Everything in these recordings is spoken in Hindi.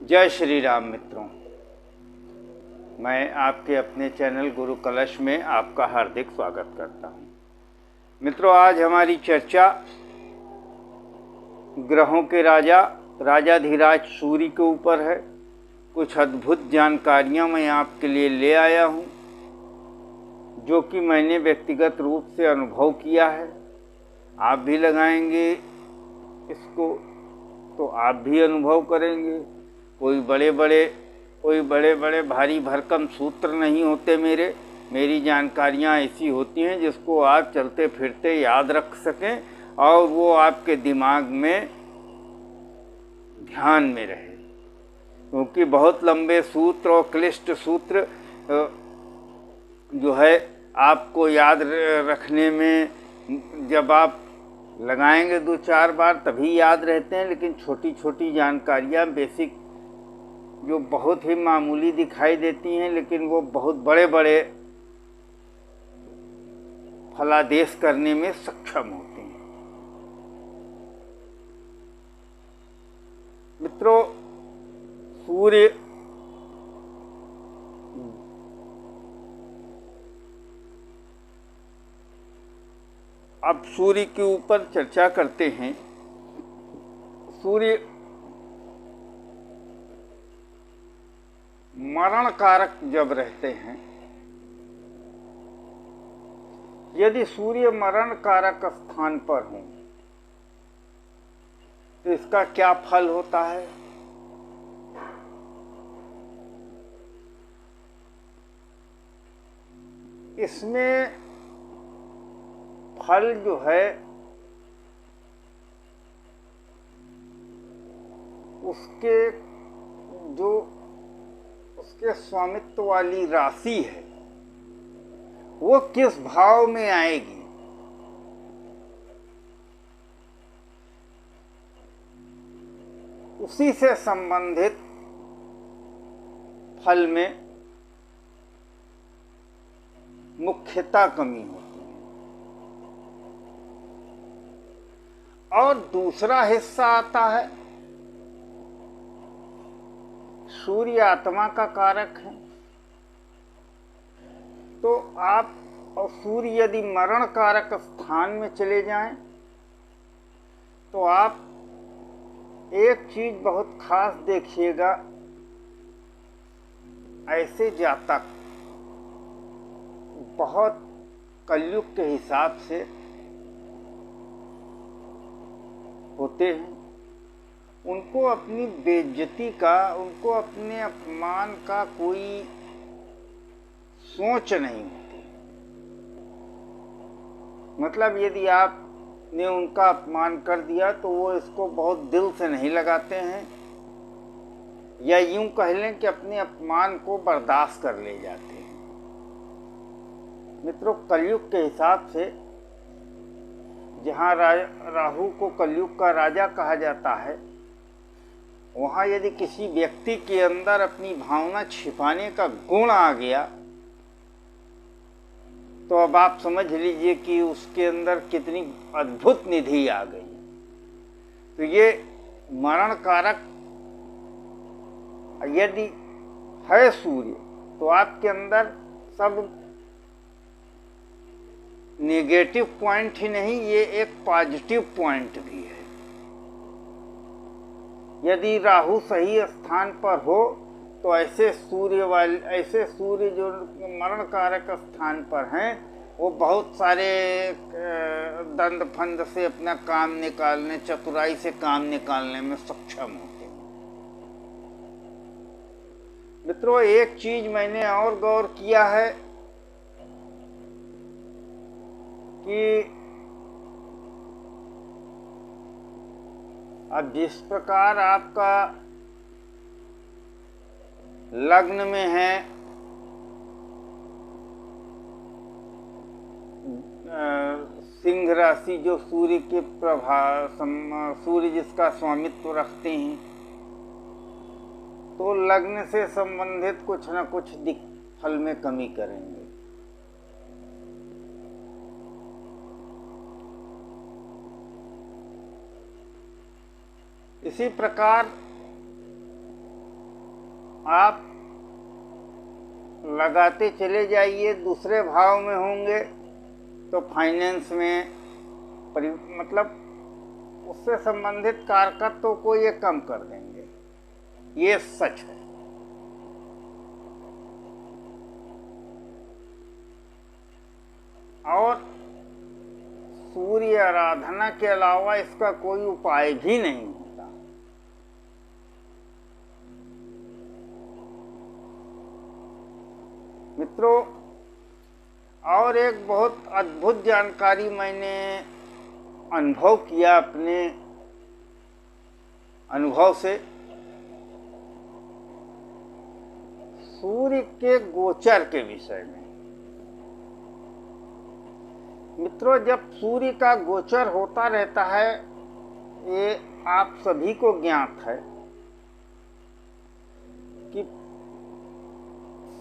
जय श्री राम मित्रों, मैं आपके अपने चैनल गुरु कलश में आपका हार्दिक स्वागत करता हूं। मित्रों, आज हमारी चर्चा ग्रहों के राजाधिराज सूर्य के ऊपर है। कुछ अद्भुत जानकारियां मैं आपके लिए ले आया हूं, जो कि मैंने व्यक्तिगत रूप से अनुभव किया है। आप भी लगाएंगे इसको तो आप भी अनुभव करेंगे। कोई बड़े बड़े भारी भरकम सूत्र नहीं होते। मेरी जानकारियाँ ऐसी होती हैं जिसको आप चलते फिरते याद रख सकें और वो आपके दिमाग में ध्यान में रहे, क्योंकि बहुत लंबे सूत्र और क्लिष्ट सूत्र जो है आपको याद रखने में, जब आप लगाएंगे 2-4 बार तभी याद रहते हैं। लेकिन छोटी छोटी जानकारियाँ बेसिक जो बहुत ही मामूली दिखाई देती हैं, लेकिन वो बहुत बड़े बड़े फलादेश करने में सक्षम होते हैं। मित्रों, सूर्य अब सूर्य के ऊपर चर्चा करते हैं। सूर्य मरण कारक जब रहते हैं, यदि सूर्य मरण कारक स्थान पर हों तो इसका क्या फल होता है? इसमें फल जो है उसके स्वामित्व वाली राशि है, वो किस भाव में आएगी, उसी से संबंधित फल में मुख्यतः कमी होती है। और दूसरा हिस्सा आता है, सूर्य आत्मा का कारक है। तो आप और सूर्य यदि मरण कारक स्थान में चले जाएं तो आप एक चीज बहुत खास देखिएगा। ऐसे जातक बहुत कलयुग के हिसाब से होते हैं। उनको अपनी बेइज्जती का, उनको अपने अपमान का कोई सोच नहीं होती। मतलब यदि आपने उनका अपमान कर दिया तो वो इसको बहुत दिल से नहीं लगाते हैं, या यूं कह लें कि अपने अपमान को बर्दाश्त कर ले जाते हैं। मित्रों, कलयुग के हिसाब से जहाँ राहु को कलयुग का राजा कहा जाता है, वहाँ यदि किसी व्यक्ति के अंदर अपनी भावना छिपाने का गुण आ गया तो अब आप समझ लीजिए कि उसके अंदर कितनी अद्भुत निधि आ गई। तो ये मरण कारक यदि है सूर्य, तो आपके अंदर सब नेगेटिव पॉइंट ही नहीं, ये एक पॉजिटिव पॉइंट भी है। यदि राहु सही स्थान पर हो तो ऐसे सूर्य जो मरण कारक स्थान पर हैं, वो बहुत सारे दंड फंद से अपना काम निकालने, चतुराई से काम निकालने में सक्षम होते हैं। मित्रों, एक चीज मैंने और गौर किया है कि अब जिस प्रकार आपका लग्न में है सिंह राशि, जो सूर्य के सूर्य जिसका स्वामित्व रखते हैं, तो लग्न से संबंधित कुछ न कुछ फल में कमी करेंगे। इसी प्रकार आप लगाते चले जाइए। दूसरे भाव में होंगे तो फाइनेंस में मतलब उससे संबंधित कारकत्व को ये कम कर देंगे, ये सच है। और सूर्य आराधना के अलावा इसका कोई उपाय भी नहीं होता। मित्रों, और एक बहुत अद्भुत जानकारी मैंने अनुभव किया अपने अनुभव से। सूर्य के गोचर के विषय में। मित्रों, जब सूर्य का गोचर होता रहता है, ये आप सभी को ज्ञात है कि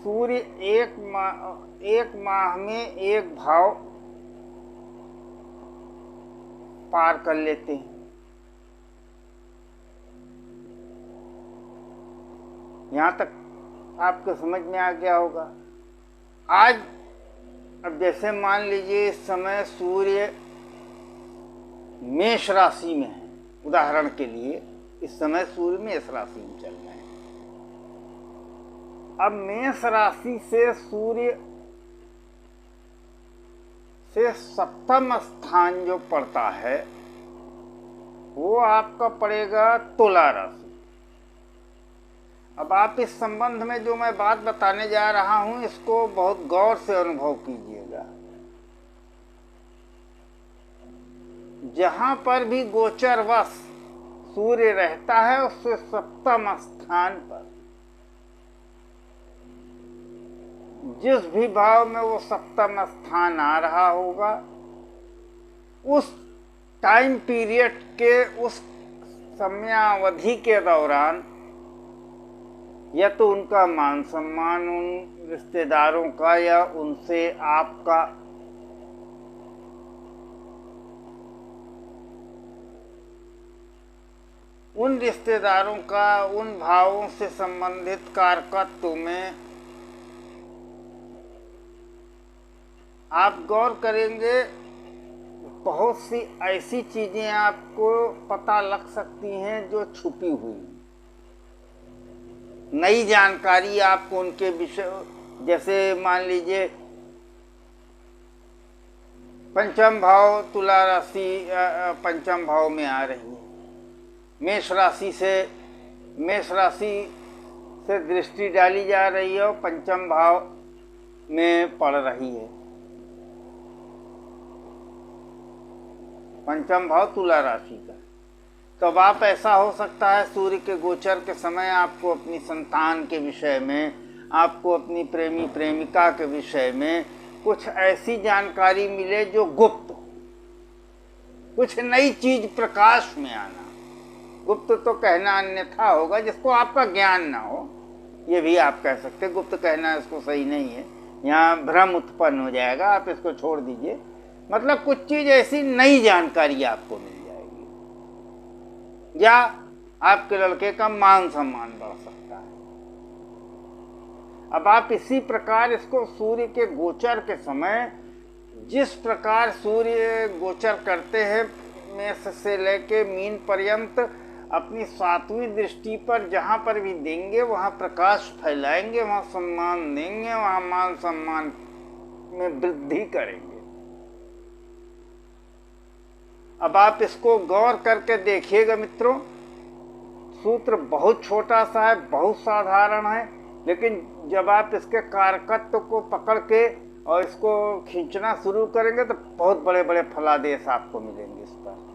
सूर्य एक माह में एक भाव पार कर लेते हैं। यहां तक आपको समझ में आ गया होगा। आज अब जैसे मान लीजिए इस समय सूर्य मेष राशि में है, उदाहरण के लिए इस समय सूर्य मेष राशि में चल रहे हैं। अब मेष राशि से सूर्य से सप्तम स्थान जो पड़ता है वो आपका पड़ेगा तुला राशि। अब आप इस संबंध में जो मैं बात बताने जा रहा हूं, इसको बहुत गौर से अनुभव कीजिएगा। जहां पर भी गोचरवश सूर्य रहता है उससे सप्तम स्थान पर जिस भी भाव में वो सप्तम स्थान आ रहा होगा, उस टाइम पीरियड के उस समयावधि के दौरान या तो उनका मान सम्मान उन रिश्तेदारों का या उनसे आपका उन रिश्तेदारों का उन भावों से संबंधित कारकत्व में आप गौर करेंगे, बहुत सी ऐसी चीजें आपको पता लग सकती हैं जो छुपी हुई, नई जानकारी आपको उनके विषय, जैसे मान लीजिए पंचम भाव तुला राशि पंचम भाव में आ रही है, मेष राशि से दृष्टि डाली जा रही है और पंचम भाव में पड़ रही है। पंचम भाव तुला राशि का। तब आप ऐसा हो सकता है सूर्य के गोचर के समय आपको अपनी संतान के विषय में, आपको अपनी प्रेमी प्रेमिका के विषय में कुछ ऐसी जानकारी मिले जो गुप्त, कुछ नई चीज प्रकाश में आना। गुप्त तो कहना अन्यथा होगा जिसको आपका ज्ञान ना हो, ये भी आप कह सकते हैं। गुप्त कहना इसको सही नहीं है, यहाँ भ्रम उत्पन्न हो जाएगा, आप इसको छोड़ दीजिए। मतलब कुछ चीज ऐसी नई जानकारी आपको मिल जाएगी, या आपके लड़के का मान सम्मान बढ़ सकता है। अब आप इसी प्रकार इसको सूर्य के गोचर के समय, जिस प्रकार सूर्य गोचर करते हैं मेष से लेके मीन पर्यंत, अपनी सातवीं दृष्टि पर जहाँ पर भी देंगे वहाँ प्रकाश फैलाएंगे, वहाँ सम्मान देंगे, वहाँ मान सम्मान में वृद्धि करेंगे। अब आप इसको गौर करके देखिएगा मित्रों, सूत्र बहुत छोटा सा है, बहुत साधारण है, लेकिन जब आप इसके कारकत्व को पकड़ के और इसको खींचना शुरू करेंगे तो बहुत बड़े बड़े फलादेश आपको मिलेंगे इस पर।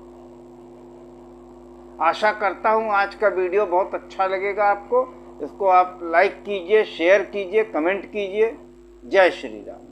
आशा करता हूँ आज का वीडियो बहुत अच्छा लगेगा आपको। इसको आप लाइक कीजिए, शेयर कीजिए, कमेंट कीजिए। जय श्री राम।